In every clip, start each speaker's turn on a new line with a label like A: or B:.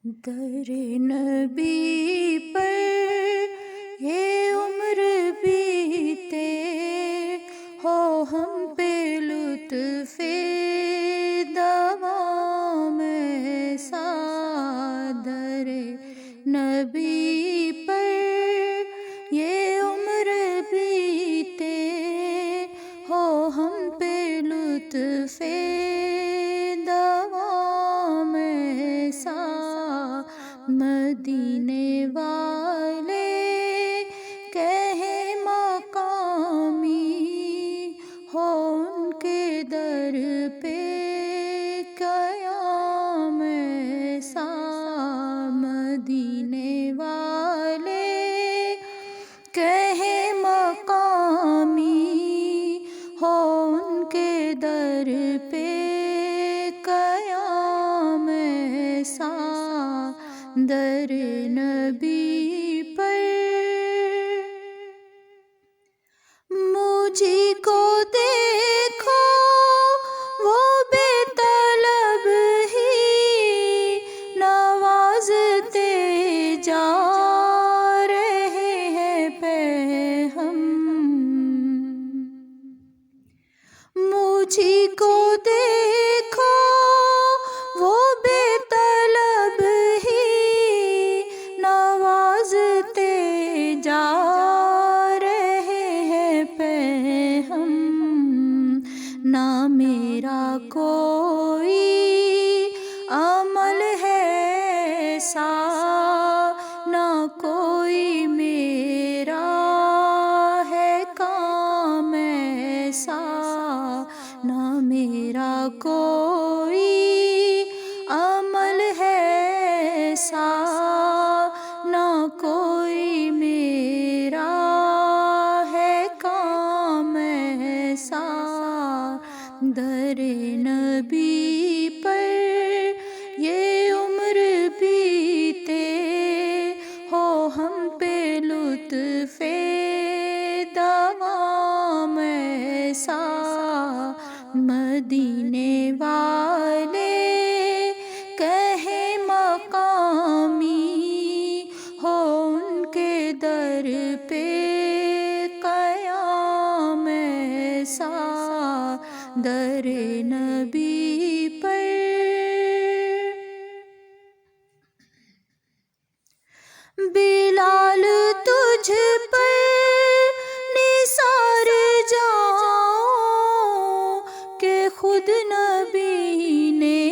A: در نبی پر یہ عمر بیتے ہو ہم پہ لطف دوام ایسا در نبی پر یہ عمر بیتے ہو ہم پہ لطف دوام ایسا مدینے والے کہیں مقامی ہو ان کے در پہ قیام ایسا مدینے والے کہیں مقامی ہو ان کے در پہ قیام ایسا در نبی پر مجھی کو دیکھو وہ بے طلب ہی نوازتے جا رہے ہیں پہ ہم مجھی کو دیکھو وہ بے طلب ہی نوازتے جا رہے ہیں پہ ہم نہ میرا کوئی عمل ہے ایسا نہ کوئی میرا ہے کام ایسا نہ میرا کوئی عمل ہے ایسا نہ کوئی میرا ہے کام ایسا در نبی پر یہ عمر بیتے ہو ہم پہ لطف دوام ایسا مدینے والے کہیں مقامی ہو ان کے در پہ قیام ایسا در نبی پر بلال تجھ پر نثار جاؤں کہ خود نبی نے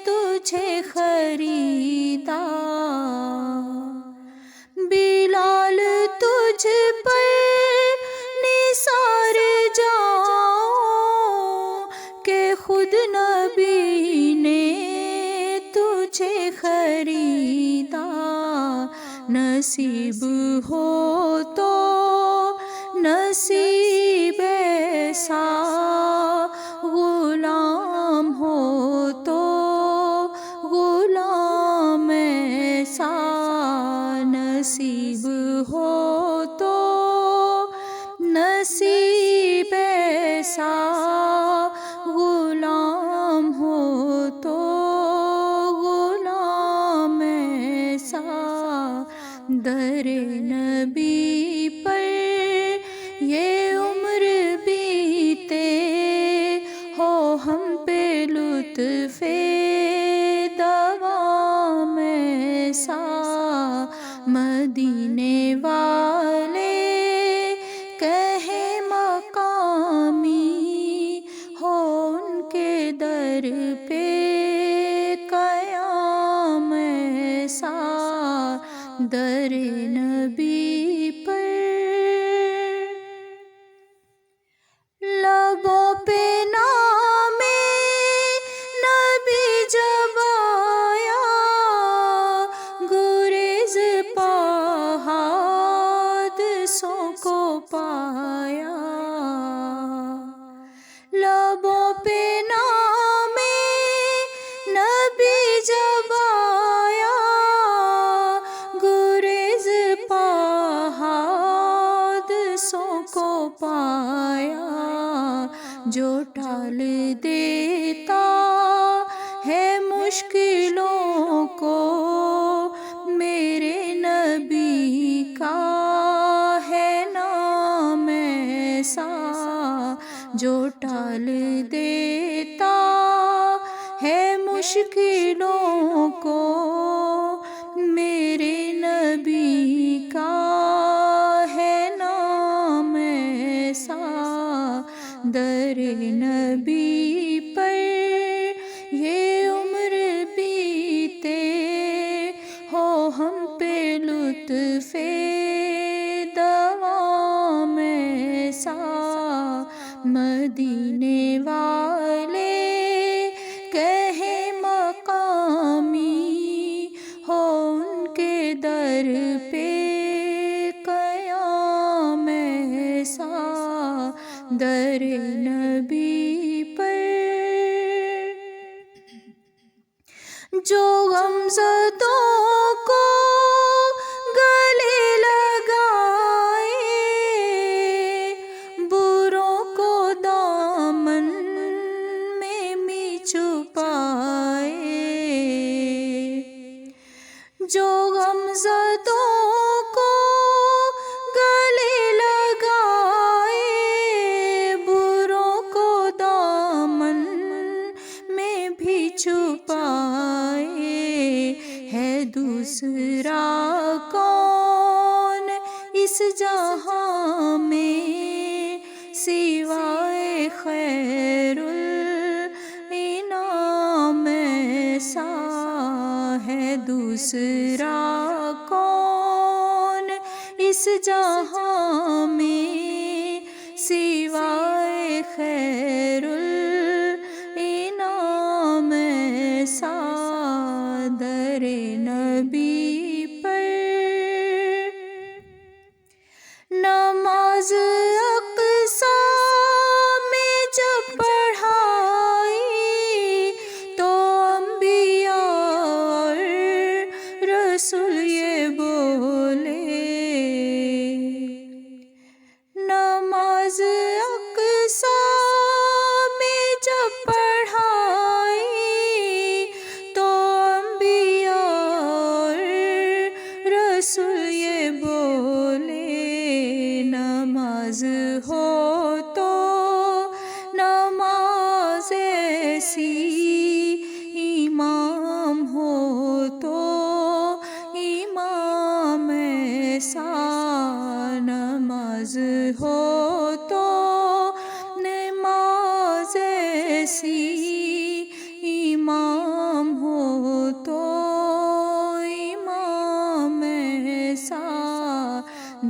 A: تجھے خریدا بلال تجھ پر نثار جاؤں کہ خود نبی نے تجھے خریدا نصیب ہو تو نصیب ایسا غلام ہو تو غلام ایسا نصیب ہو تو نصیب ایسا غلام ہو تو غلام ایسا در نبی پر یہ عمر بیتے ہو ہم پہ لطف دوام ایسا مدینے والے کہیں مقامی ہو ان کے در پہ قیام ایسا در نبی پر لبوں پہ نام نبی جب آیا گریز حادثوں کو پایا لبوں پہ نام نبی جب آیا گریز حادثوں کو پایا جو ٹال دیتا ہے مشکلوں کو مشکلوں کو میرے نبی کا ہے نام ایسا، در نبی پر یہ عمر بیتے، ہو ہم پہ لطف دوام ایسا، مدینے والے کہیں مقامی، ہو ان کے در پہ قیام ایسا، در نبی پر جو غمزدوں کو گلے لگائے، بروں کو دامن میں چھپائے، جو غمزدوں کو گلے لگائے، بروں کو دامن میں بھی چھپائے، ہے دوسرا کون اس جہاں میں سوائے خیر الانام ایسا، ہے دوسرا کون اس جہاں میں سوائے خیر الانام ایسا، در نبی پر نماز اقصیٰ میں جب پڑھائی تو انبیاء اور رسول یہ بولے، نماز اقصیٰ میں جب پڑھائی تو انبیاء اور رسول یہ بولے، نماز ہو تو نماز ایسی، امام ہو تو امام ایسا، نماز ہو تو نماز ایسی، امام ہو تو امام ایسا،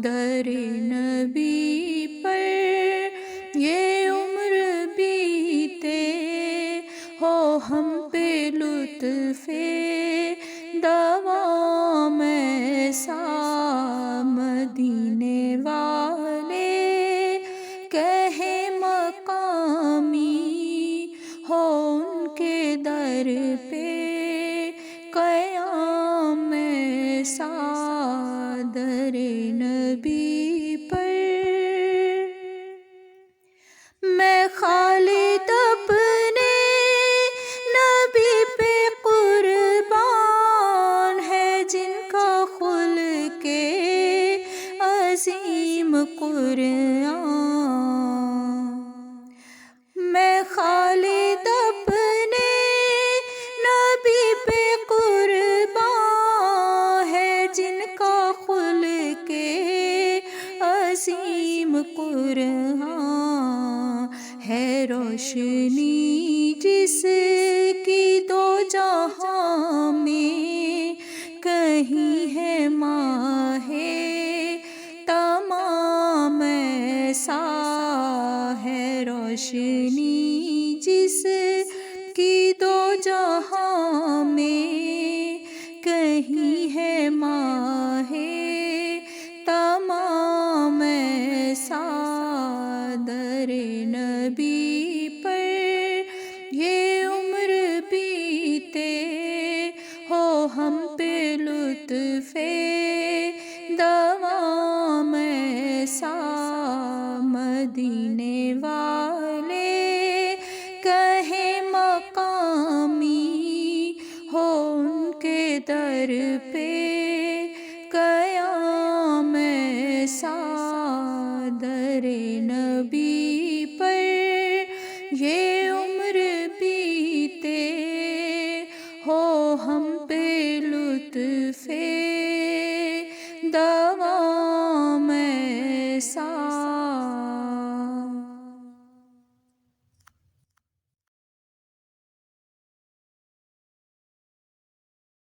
A: در نبی پر یہ عمر بیتے، ہو ہم پہ لطف دوام ایسا، مدینے والے کہیں مقامی، ہو ان کے در پہ قیام ایسا، در نبی پر میں خالد اپنے نبی پہ قربان، ہے جن کا خلق عظیم قرآن، میں خالد اپنے نبی پہ قربان، ہے جن کا خلق عظیم قرآن، ہے روشنی جس کی دو جہاں میں، کہیں ہے ماہ تمام ایسا، ہے روشنی جس کی دو جہاں میں، کہیں ہے ماہ تمام ایسا، در نبی پر یہ عمر بیتے، ہو ہم پہ لطف دوام ایسا، مدینے والے کہیں مقامی، ہو ان کے در پہ قیام ایسا، در نبی پر یہ عمر بیتے، ہم پہ لطف دوام ایسا